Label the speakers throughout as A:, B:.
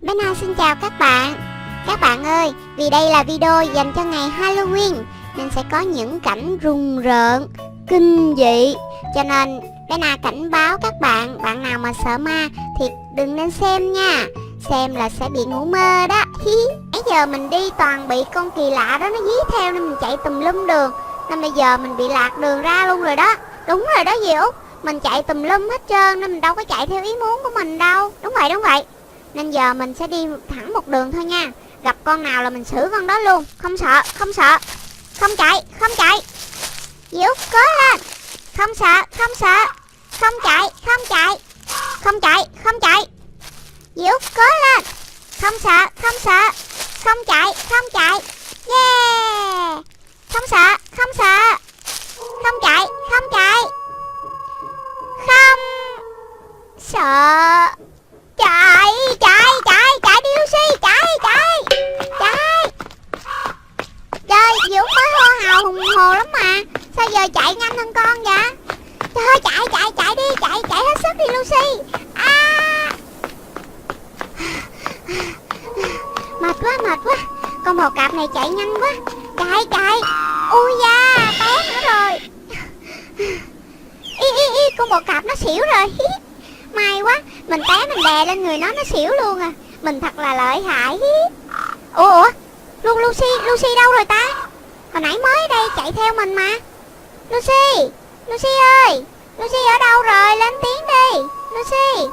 A: Bena xin chào các bạn. Các bạn ơi, vì đây là video dành cho ngày Halloween nên sẽ có những cảnh rùng rợn, kinh dị. Cho nên Bena cảnh báo các bạn, bạn nào mà sợ ma thì đừng nên xem nha. Xem là sẽ bị ngủ mơ đó. Nãy giờ mình đi toàn bị con kỳ lạ đó nó dí theo nên mình chạy tùm lum đường. Nên bây giờ mình bị lạc đường ra luôn rồi đó. Đúng rồi đó dì Út, mình chạy tùm lum hết trơn nên mình đâu có chạy theo ý muốn của mình đâu. Đúng vậy. Nên giờ mình sẽ đi thẳng một đường thôi nha. Gặp con nào là mình xử con đó luôn. Không sợ. Không chạy. Dì Út cố lên. Không sợ. Không chạy. Dì Út cố lên. Không sợ. Không chạy. Yeah. Không sợ. Không chạy. Không sợ. Chạy đi Lucy, chạy. Trời, Dì Út mới hô hào hùng hồ lắm mà. Sao giờ chạy nhanh hơn con vậy? Trời ơi, chạy đi, chạy hết sức đi Lucy. Mệt quá. Con bò cạp này chạy nhanh quá. Chạy. Ui da, té nữa rồi. Con bò cạp nó xỉu rồi. May quá, mình té mình đè lên người nó xỉu luôn à. Mình thật là lợi hại. Ủa, Lucy đâu rồi ta? Hồi nãy mới ở đây chạy theo mình mà. Lucy ơi, Lucy ở đâu rồi? Lên tiếng đi Lucy.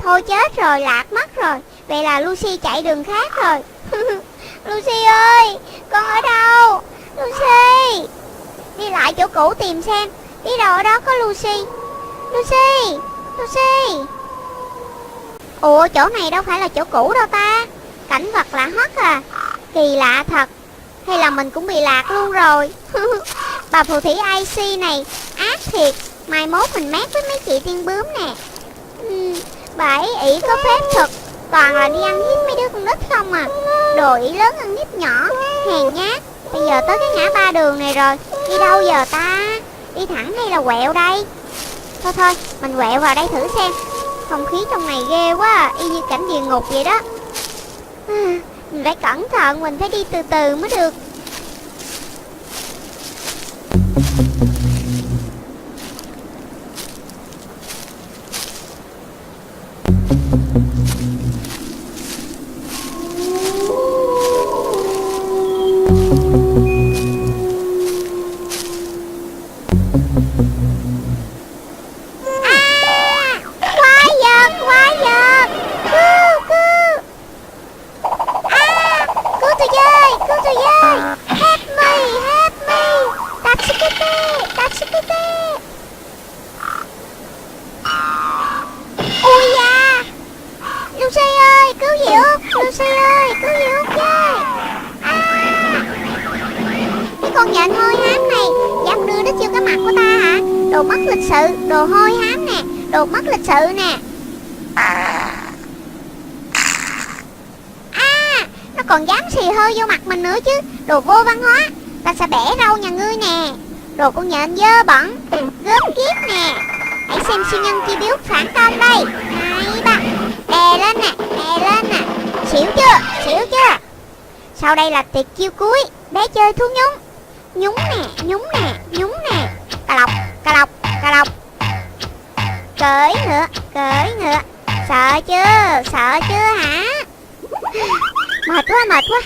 A: Thôi chết rồi, lạc mất rồi. Vậy là Lucy chạy đường khác rồi. Lucy ơi, con ở đâu? Lucy. Đi lại chỗ cũ tìm xem. Đi đâu ở đó có Lucy. Ủa, chỗ này đâu phải là chỗ cũ đâu ta. Cảnh vật lạ hoắc à. Kỳ lạ thật. Hay là mình cũng bị lạc luôn rồi. Bà phù thủy IC này ác thiệt. Mai mốt mình mét với mấy chị tiên bướm nè. Bà ấy ỷ có phép thực. Toàn là đi ăn hiếp mấy đứa con nít không à. Đồ ỷ lớn ăn hiếp nhỏ. Hèn nhát. Bây giờ tới cái ngã ba đường này rồi. Đi đâu giờ ta? Đi thẳng hay là quẹo đây? Thôi, mình quẹo vào đây thử xem. Không khí trong này ghê quá à, y như cảnh địa ngục vậy đó. Mình phải cẩn thận, mình phải đi từ từ mới được. Con nhện hôi hám này dám đưa đít vô cái mặt của ta hả? Đồ mất lịch sự, đồ hôi hám nè, đồ mất lịch sự nè. Nó còn dám xì hơi vô mặt mình nữa chứ. Đồ vô văn hóa. Ta sẽ bẻ râu nhà ngươi nè. Đồ con nhện dơ bẩn, gớm ghiếc nè. Hãy xem siêu nhân chi biếu phản công đây. 2, 3. Đè lên nè. Xỉu chưa? Sau đây là tuyệt chiêu cuối. Bé chơi thú nhúng. Nhúng nè. Cà lọc. Cưỡi ngựa. Sợ chưa hả? Mệt quá.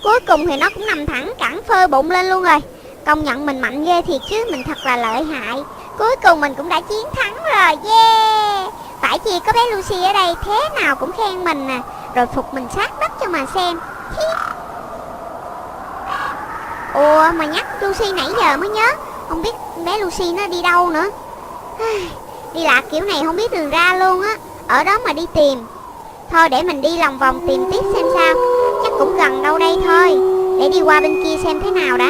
A: Cuối cùng thì nó cũng nằm thẳng cẳng phơ bụng lên luôn rồi. Công nhận mình mạnh ghê thiệt chứ, mình thật là lợi hại. Cuối cùng mình cũng đã chiến thắng rồi. Yeah. Phải chi có bé Lucy ở đây thế nào cũng khen mình nè. Rồi phục mình sát đất cho mà xem. Ủa mà nhắc Lucy nãy giờ mới nhớ. Không biết bé Lucy nó đi đâu nữa. Đi lạc kiểu này không biết đường ra luôn á. Ở đó mà đi tìm. Thôi để mình đi lòng vòng tìm tiếp xem sao. Chắc cũng gần đâu đây thôi. Để đi qua bên kia xem thế nào đã.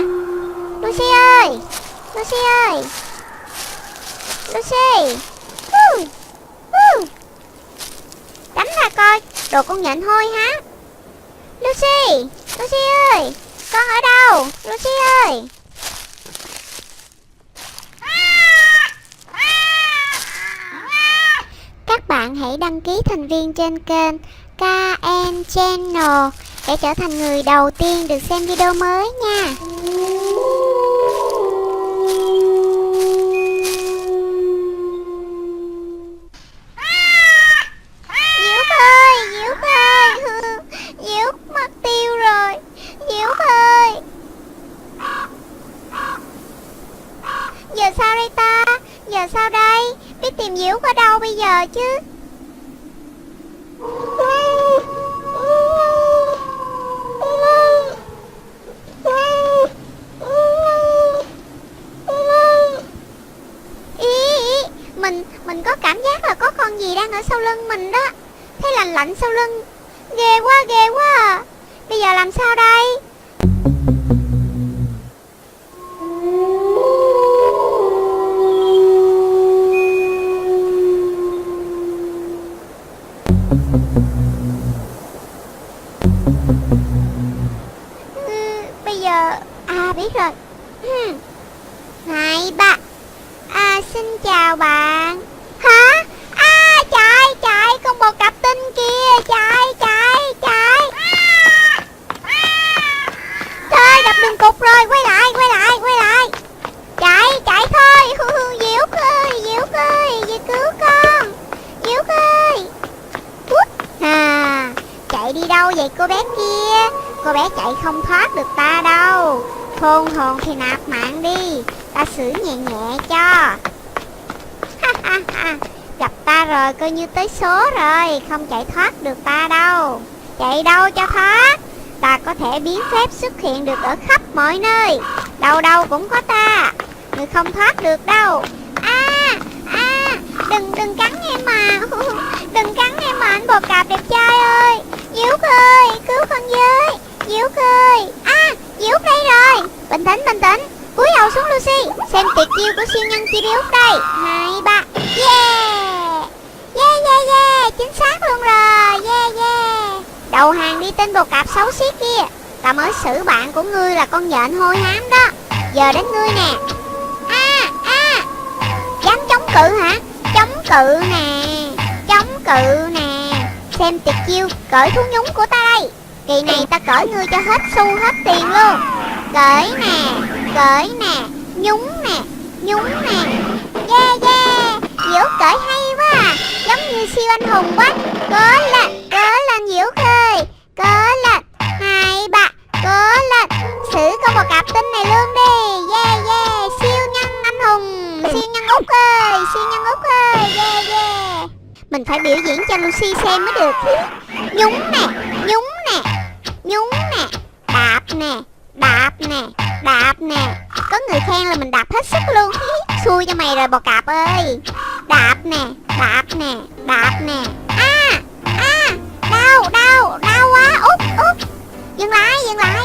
A: Lucy ơi. Tránh ra coi. Đồ con nhện hôi hả? Lucy ơi, con ở đâu? Lucy ơi. Các bạn hãy đăng ký thành viên trên kênh KN Channel để trở thành người đầu tiên được xem video mới nha. Diễu ơi, Diễu ơi, Diễu mất tiêu rồi. Diễu ơi, giờ sao đây ta? Giờ sao đây? Biết tìm Diễu ở đâu bây giờ chứ? Mình có cảm giác là có con gì đang ở sau lưng mình đó. Thấy lạnh lạnh sau lưng. Ghê quá à. Bây giờ làm sao đây? Bây giờ biết rồi. 2, 3. Xin chào bạn. Hả? Chạy con bò cặp tinh kìa. Chạy thôi, đập đường cục rồi. Quay lại. Chạy thôi. Diễu ơi, về cứu con. Diễu ơi. Chạy đi đâu vậy cô bé kia? Cô bé chạy không thoát được ta đâu. Khôn hồn thì nạp mạng đi, ta xử nhẹ nhẹ cho. Gặp ta rồi coi như tới số rồi. Không chạy thoát được ta đâu. Chạy đâu cho thoát. Ta có thể biến phép xuất hiện được ở khắp mọi nơi. Đâu cũng có ta. Người không thoát được đâu. Đừng cắn em mà. Đừng cắn em mà anh bò cạp đẹp trai ơi. Diễu ơi, cứu con với. Diễu ơi. Diễu đây rồi. Bình tĩnh. Cúi đầu xuống Lucy. Xem tuyệt chiêu của siêu nhân chi Úc đây. 2, 3. Yeah. Chính xác luôn rồi. Yeah. Đầu hàng đi tên bò cạp xấu xí kia. Ta mới xử bạn của ngươi là con nhện hôi hám đó. Giờ đến ngươi nè. Dám chống cự hả? Chống cự nè. Xem tuyệt chiêu cởi thú nhúng của ta đây. Kỳ này ta cởi ngươi cho hết xu hết tiền luôn. Cởi nè. Nhúng nè. Yeah. Diễu cởi hay quá à. Giống như siêu anh hùng quá. Cỡ lên Diễu ơi. Cỡ lên. 2, 3. Cỡ lên. Xử con bò cạp tinh này luôn đi. Yeah. Siêu nhân anh hùng. Siêu nhân Úc ơi. Yeah. Mình phải biểu diễn cho Lucy xem mới được. Nhúng nè. Đạp nè. Có người khen là mình đạp hết sức luôn. Xui cho mày rồi bò cạp ơi. Đạp nè. Đau quá. Út. Dừng lại,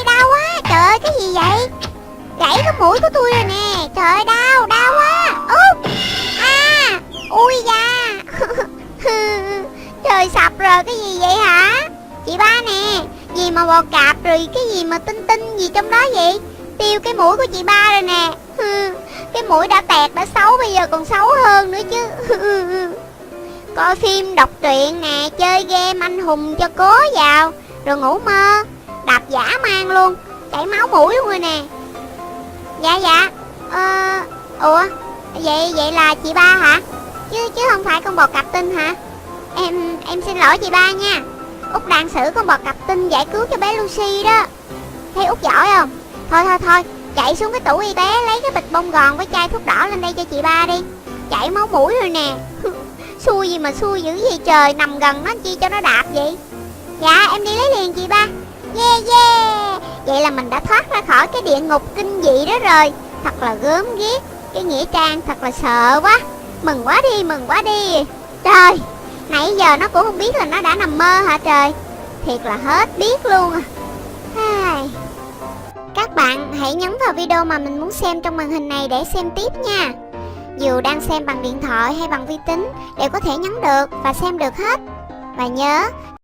A: đau quá. Trời ơi, cái gì vậy? Gãy cái mũi của tôi rồi nè. Trời ơi, đau quá. Út. Ui da. Trời sập rồi, cái gì vậy hả? Chị ba nè. Gì mà bò cạp rồi cái gì mà tinh gì trong đó vậy? Tiêu cái mũi của chị ba rồi nè. Cái mũi đã tẹt đã xấu, bây giờ còn xấu hơn nữa chứ. Coi phim đọc truyện nè, chơi game anh hùng cho cố vào, rồi ngủ mơ. Đạp dã man luôn, chảy máu mũi luôn rồi nè. Dạ. Ủa vậy là chị ba hả? Chứ không phải con bò cặp tinh hả? Em xin lỗi chị ba nha. Út đang xử con bò cặp tinh giải cứu cho bé Lucy đó. Thấy Út giỏi không? Thôi, chạy xuống cái tủ y tế lấy cái bịch bông gòn với chai thuốc đỏ lên đây cho chị ba đi. Chảy máu mũi rồi nè. Xui gì mà xui dữ vậy trời, nằm gần nó chi cho nó đạp vậy. Dạ em đi lấy liền chị ba. Yeah. Vậy là mình đã thoát ra khỏi cái địa ngục kinh dị đó rồi. Thật là gớm ghiếc. Cái nghĩa trang thật là sợ quá. Mừng quá đi. Trời, nãy giờ nó cũng không biết là nó đã nằm mơ hả trời. Thiệt là hết biết luôn à. Các bạn hãy nhấn vào video mà mình muốn xem trong màn hình này để xem tiếp nha. Dù đang xem bằng điện thoại hay bằng vi tính đều có thể nhấn được và xem được hết. Và nhớ